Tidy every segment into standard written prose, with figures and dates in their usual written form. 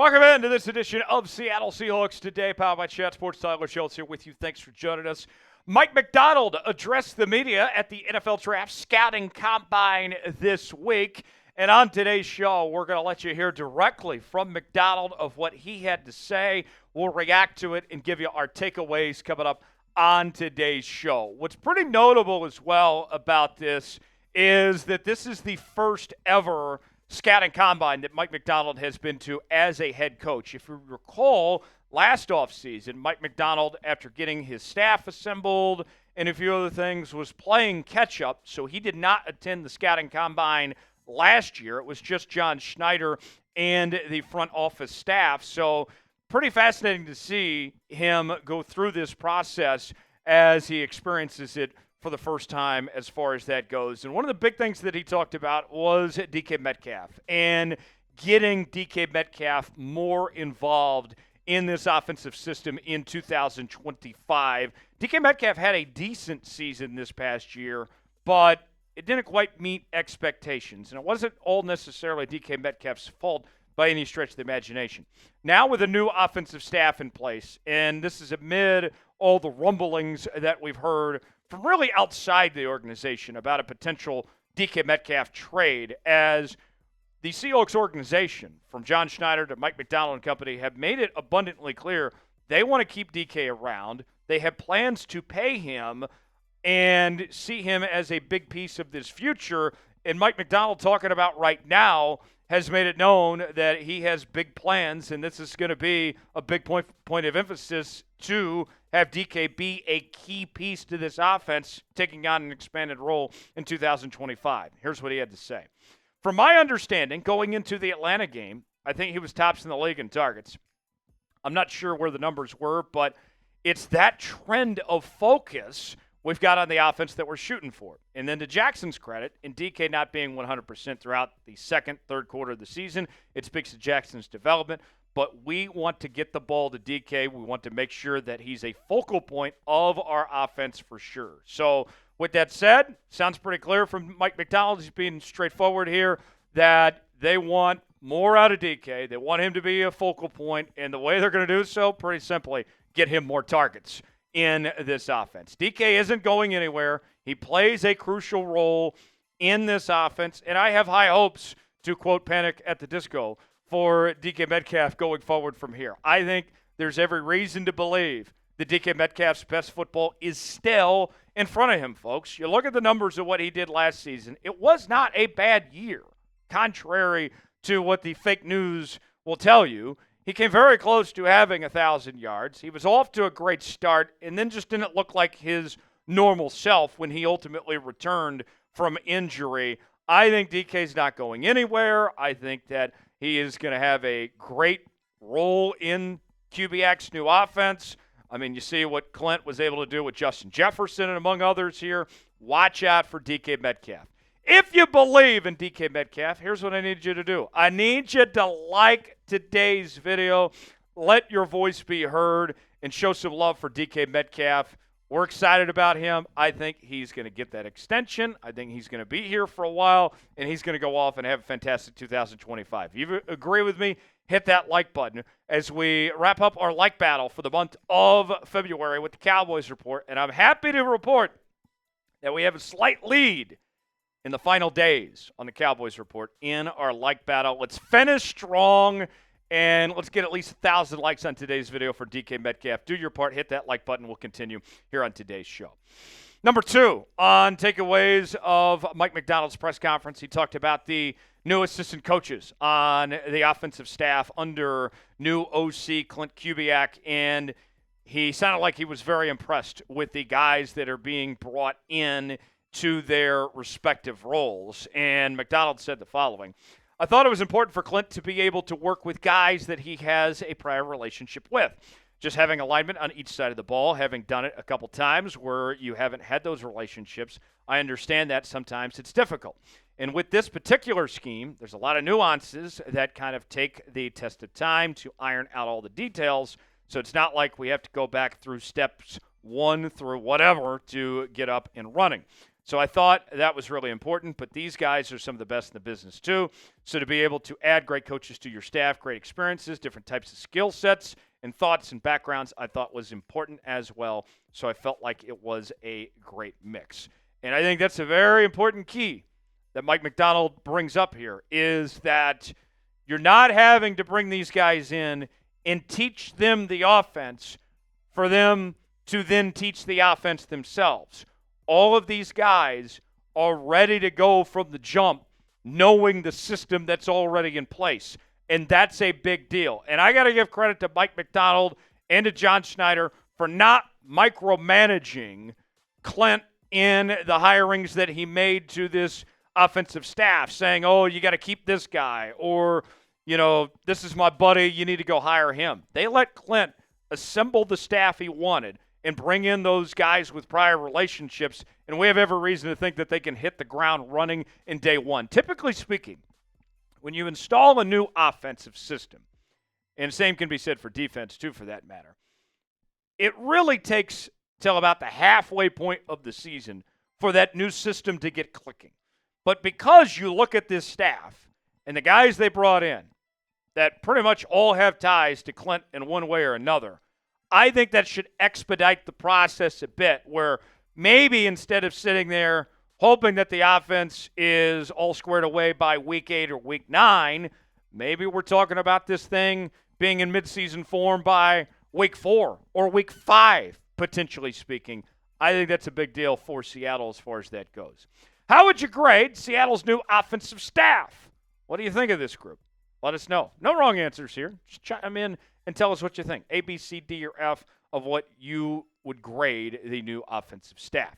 Welcome into this edition of Seattle Seahawks Today, powered by Chat Sports. Tyler Schultz here with you. Thanks for joining us. Mike Macdonald addressed the media at the NFL Draft Scouting Combine this week. And on today's show, we're going to let you hear directly from Macdonald of what he had to say. We'll react to it and give you our takeaways coming up on today's show. What's pretty notable as well about this is that this is the first ever scouting combine that Mike Macdonald has been to as a head coach. If you recall, last offseason, Mike Macdonald, after getting his staff assembled and a few other things, was playing catch-up, so he did not attend the scouting combine last year. It was just John Schneider and the front office staff. So pretty fascinating to see him go through this process as he experiences it for the first time as far as that goes. And one of the big things that he talked about was DK Metcalf and getting DK Metcalf more involved in this offensive system in 2025. DK Metcalf had a decent season this past year, but it didn't quite meet expectations. And it wasn't all necessarily DK Metcalf's fault by any stretch of the imagination. Now with a new offensive staff in place, and this is amid all the rumblings that we've heard from really outside the organization about a potential DK Metcalf trade, as the Seahawks organization, from John Schneider to Mike Macdonald and company, have made it abundantly clear they want to keep DK around. They have plans to pay him and see him as a big piece of this future. And Mike Macdonald, talking about right now, has made it known that he has big plans, and this is going to be a big point of emphasis to have DK be a key piece to this offense, taking on an expanded role in 2025. Here's what he had to say. From my understanding, going into the Atlanta game, I think he was tops in the league in targets. I'm not sure where the numbers were, but it's that trend of focus we've got on the offense that we're shooting for. And then to Jackson's credit, in DK not being 100% throughout the second, third quarter of the season, it speaks to Jackson's development. But we want to get the ball to DK. We want to make sure that he's a focal point of our offense for sure. So with that said, sounds pretty clear from Mike Macdonald. He's being straightforward here that they want more out of DK. They want him to be a focal point, and the way they're going to do so, pretty simply, get him more targets in this offense. DK isn't going anywhere. He plays a crucial role in this offense, and I have high hopes, to quote Panic at the Disco, for DK Metcalf going forward from here. I think there's every reason to believe that DK Metcalf's best football is still in front of him, folks. You look at the numbers of what he did last season. It was not a bad year, contrary to what the fake news will tell you. He came very close to having 1,000 yards. He was off to a great start and then just didn't look like his normal self when he ultimately returned from injury. I think DK's not going anywhere. I think that he is going to have a great role in Kubiak's new offense. I mean, you see what Klint was able to do with Justin Jefferson and among others here. Watch out for DK Metcalf. If you believe in DK Metcalf, here's what I need you to do. I need you to like today's video, let your voice be heard, and show some love for DK Metcalf. We're excited about him. I think he's going to get that extension. I think he's going to be here for a while, and he's going to go off and have a fantastic 2025. If you agree with me, hit that like button as we wrap up our like battle for the month of February with the Cowboys Report. And I'm happy to report that we have a slight lead in the final days on the Cowboys Report in our like battle. Let's finish strong, and let's get at least 1,000 likes on today's video for DK Metcalf. Do your part. Hit that like button. We'll continue here on today's show. Number 2 on takeaways of Mike Macdonald's press conference. He talked about the new assistant coaches on the offensive staff under new OC Klint Kubiak, and he sounded like he was very impressed with the guys that are being brought in to their respective roles. And Macdonald said the following: I thought it was important for Klint to be able to work with guys that he has a prior relationship with. Just having alignment on each side of the ball, having done it a couple times where you haven't had those relationships, I understand that sometimes it's difficult. And with this particular scheme, there's a lot of nuances that kind of take the test of time to iron out all the details. So it's not like we have to go back through steps 1 through whatever to get up and running. So I thought that was really important, but these guys are some of the best in the business too. So to be able to add great coaches to your staff, great experiences, different types of skill sets and thoughts and backgrounds, I thought was important as well. So I felt like it was a great mix. And I think that's a very important key that Mike Macdonald brings up here, is that you're not having to bring these guys in and teach them the offense for them to then teach the offense themselves. All of these guys are ready to go from the jump, knowing the system that's already in place. And that's a big deal. And I got to give credit to Mike Macdonald and to John Schneider for not micromanaging Klint in the hirings that he made to this offensive staff, saying, oh, you got to keep this guy, or, you know, this is my buddy, you need to go hire him. They let Klint assemble the staff he wanted and bring in those guys with prior relationships, and we have every reason to think that they can hit the ground running in day one. Typically speaking, when you install a new offensive system, and same can be said for defense too for that matter, it really takes till about the halfway point of the season for that new system to get clicking. But because you look at this staff and the guys they brought in that pretty much all have ties to Klint in one way or another, I think that should expedite the process a bit, where maybe instead of sitting there hoping that the offense is all squared away by week 8 or week 9, maybe we're talking about this thing being in midseason form by week 4 or week 5, potentially speaking. I think that's a big deal for Seattle as far as that goes. How would you grade Seattle's new offensive staff? What do you think of this group? Let us know. No wrong answers here. Just chime in and tell us what you think. A, B, C, D, or F of what you would grade the new offensive staff.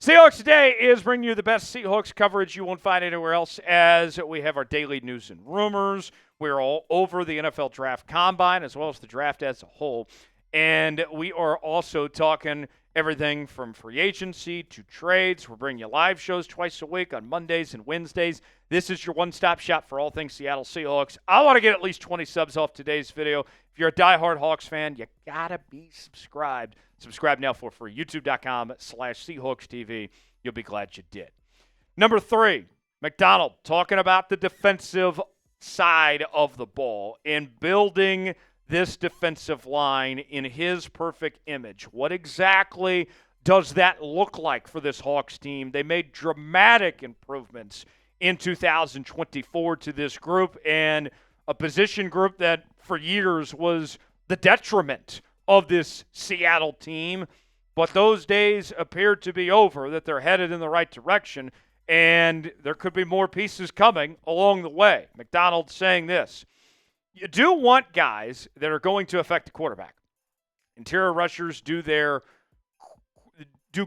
Seahawks Today is bringing you the best Seahawks coverage you won't find anywhere else, as we have our daily news and rumors. We're all over the NFL Draft Combine as well as the draft as a whole. And we are also talking everything from free agency to trades. We're bringing you live shows twice a week on Mondays and Wednesdays. This is your one-stop shop for all things Seattle Seahawks. I want to get at least 20 subs off today's video. If you're a diehard Hawks fan, you got to be subscribed. Subscribe now for free. YouTube.com/SeahawksTV. You'll be glad you did. Number 3, Macdonald talking about the defensive side of the ball and building this defensive line in his perfect image. What exactly does that look like for this Hawks team? They made dramatic improvements in 2024 to this group, and a position group that for years was the detriment of this Seattle team. But those days appear to be over, that they're headed in the right direction, and there could be more pieces coming along the way. Macdonald saying this: you do want guys that are going to affect the quarterback. Interior rushers do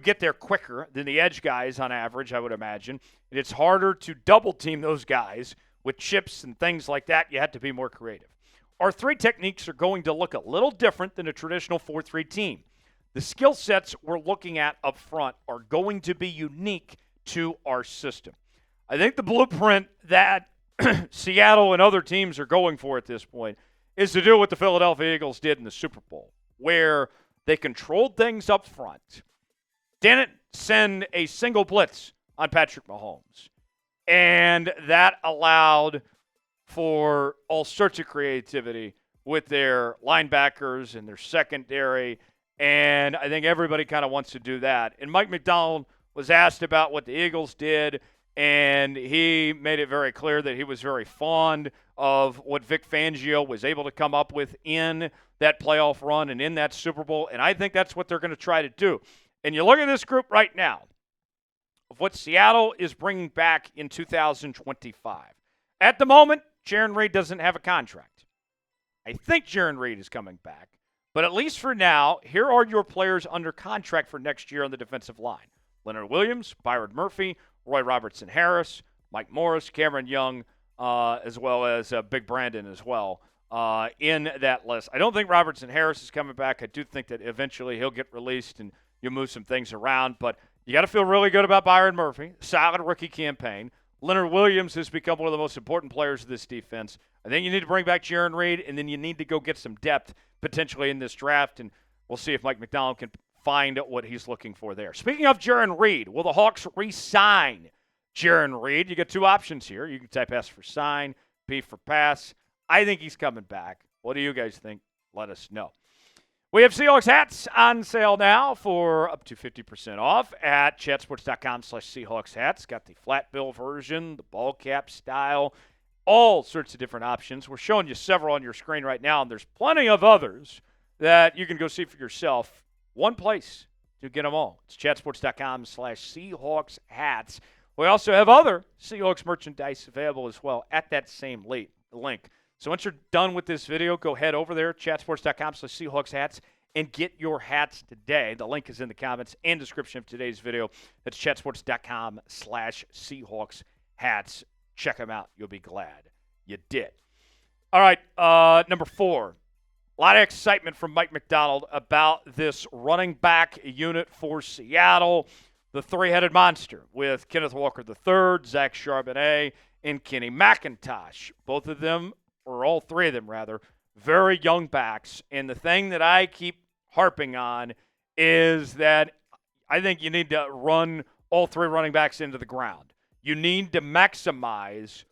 get there quicker than the edge guys on average, I would imagine. And it's harder to double team those guys with chips and things like that. You have to be more creative. Our 3 techniques are going to look a little different than a traditional 4-3 team. The skill sets we're looking at up front are going to be unique to our system. I think the blueprint that Seattle and other teams are going for at this point is to do what the Philadelphia Eagles did in the Super Bowl, where they controlled things up front, didn't send a single blitz on Patrick Mahomes, and that allowed for all sorts of creativity with their linebackers and their secondary, and I think everybody kind of wants to do that. And Mike Macdonald was asked about what the Eagles did, and he made it very clear that he was very fond of what Vic Fangio was able to come up with in that playoff run and in that Super Bowl, and I think that's what they're going to try to do. And you look at this group right now of what Seattle is bringing back in 2025. At the moment, Jaron Reed doesn't have a contract. I think Jaron Reed is coming back, but at least for now, here are your players under contract for next year on the defensive line: Leonard Williams, Byron Murphy, Roy Robertson-Harris, Mike Morris, Cameron Young, as well as Big Brandon as well in that list. I don't think Robertson-Harris is coming back. I do think that eventually he'll get released and you'll move some things around. But you got to feel really good about Byron Murphy. Solid rookie campaign. Leonard Williams has become one of the most important players of this defense. I think you need to bring back Jaron Reed, and then you need to go get some depth potentially in this draft. And we'll see if Mike Macdonald can find what he's looking for there. Speaking of Jarran Reed, will the Hawks re-sign Jarran Reed? You get two options here. You can type S for sign, P for pass. I think he's coming back. What do you guys think? Let us know. We have Seahawks hats on sale now for up to 50% off at chatsports.com/Seahawks hats. Got the flat bill version, the ball cap style, all sorts of different options. We're showing you several on your screen right now, and there's plenty of others that you can go see for yourself. One place to get them all. It's chatsports.com/Seahawks hats. We also have other Seahawks merchandise available as well at that same link. So once you're done with this video, go head over there, chatsports.com/Seahawks hats, and get your hats today. The link is in the comments and description of today's video. That's chatsports.com/Seahawks hats. Check them out. You'll be glad you did. All right, number 4. A lot of excitement from Mike Macdonald about this running back unit for Seattle. The three-headed monster with Kenneth Walker III, Zach Charbonnet, and Kenny McIntosh. Both of them, or all three of them rather, very young backs. And the thing that I keep harping on is that I think you need to run all three running backs into the ground. You need to maximize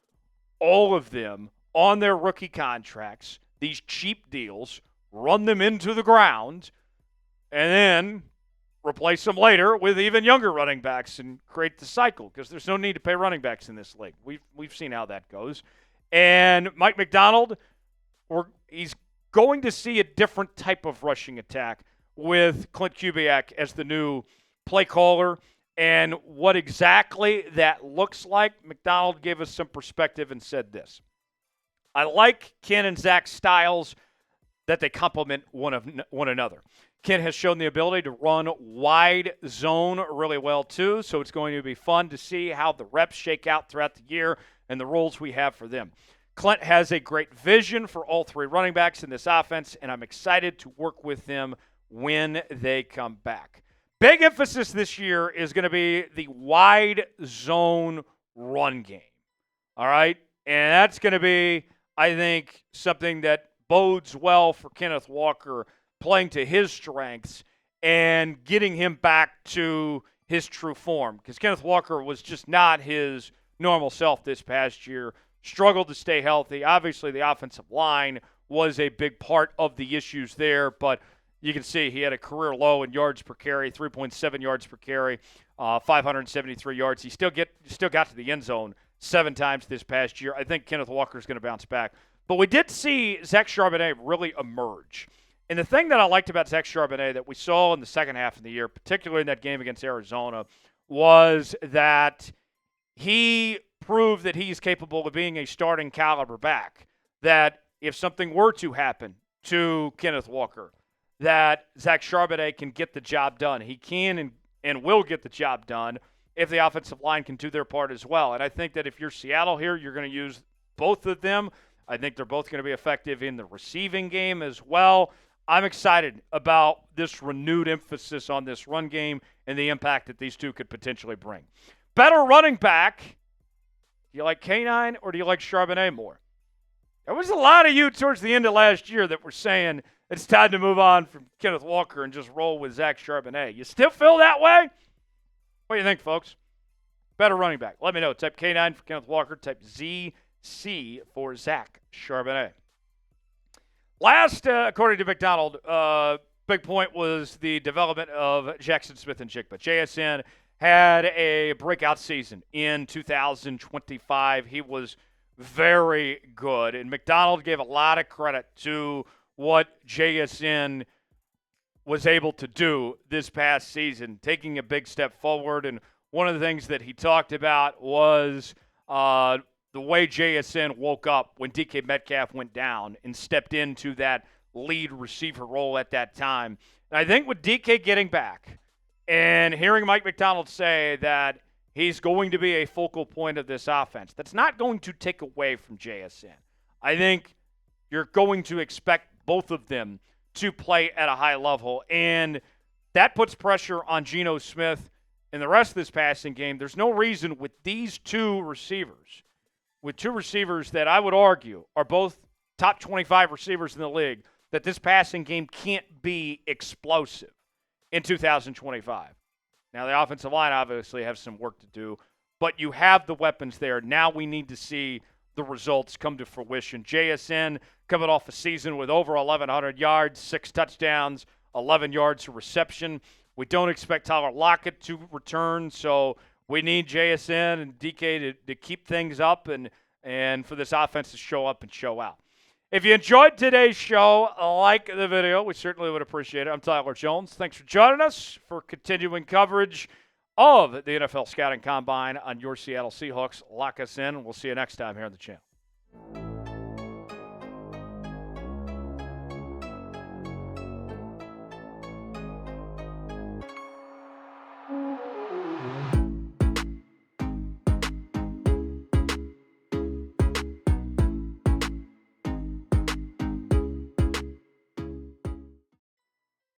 all of them on their rookie contracts, these cheap deals, run them into the ground, and then replace them later with even younger running backs and create the cycle, because there's no need to pay running backs in this league. We've seen how that goes. And Mike Macdonald, he's going to see a different type of rushing attack with Klint Kubiak as the new play caller. And what exactly that looks like, Macdonald gave us some perspective and said this. I like Ken and Zach's styles, that they complement one another. Ken has shown the ability to run wide zone really well too, so it's going to be fun to see how the reps shake out throughout the year and the roles we have for them. Klint has a great vision for all three running backs in this offense, and I'm excited to work with them when they come back. Big emphasis this year is going to be the wide zone run game. All right? And that's going to be, I think, something that bodes well for Kenneth Walker playing to his strengths and getting him back to his true form. Because Kenneth Walker was just not his normal self this past year, struggled to stay healthy. Obviously, the offensive line was a big part of the issues there, but you can see he had a career low in yards per carry, 3.7 yards per carry, 573 yards. He still got to the end zone 7 times this past year. I think Kenneth Walker is going to bounce back. But we did see Zach Charbonnet really emerge. And the thing that I liked about Zach Charbonnet that we saw in the second half of the year, particularly in that game against Arizona, was that he proved that he's capable of being a starting caliber back. That if something were to happen to Kenneth Walker, that Zach Charbonnet can get the job done. He can and will get the job done if the offensive line can do their part as well. And I think that if you're Seattle here, you're going to use both of them. I think they're both going to be effective in the receiving game as well. I'm excited about this renewed emphasis on this run game and the impact that these two could potentially bring. Better running back. Do you like K9 or do you like Charbonnet more? There was a lot of you towards the end of last year that were saying it's time to move on from Kenneth Walker and just roll with Zach Charbonnet. You still feel that way? What do you think, folks? Better running back. Let me know. Type K9 for Kenneth Walker. Type ZC for Zach Charbonnet. Last, according to Macdonald, big point was the development of Jaxon Smith-Njigba. JSN had a breakout season in 2025. He was very good, and Macdonald gave a lot of credit to what JSN was able to do this past season, taking a big step forward. And one of the things that he talked about was the way JSN woke up when DK Metcalf went down and stepped into that lead receiver role at that time. And I think with DK getting back and hearing Mike Macdonald say that he's going to be a focal point of this offense, that's not going to take away from JSN. I think you're going to expect both of them to play at a high level, and that puts pressure on Geno Smith and the rest of this passing game. There's no reason with these two receivers, that I would argue are both top 25 receivers in the league, that this passing game can't be explosive. in 2025. Now, the offensive line obviously have some work to do, but you have the weapons there. Now we need to see the results come to fruition. JSN coming off a season with over 1,100 yards, 6 touchdowns, 11 yards of reception. We don't expect Tyler Lockett to return, so we need JSN and DK to keep things up and for this offense to show up and show out. If you enjoyed today's show, like the video. We certainly would appreciate it. I'm Tyler Jones. Thanks for joining us for continuing coverage of the NFL Scouting Combine on your Seattle Seahawks. Lock us in, and we'll see you next time here on the channel.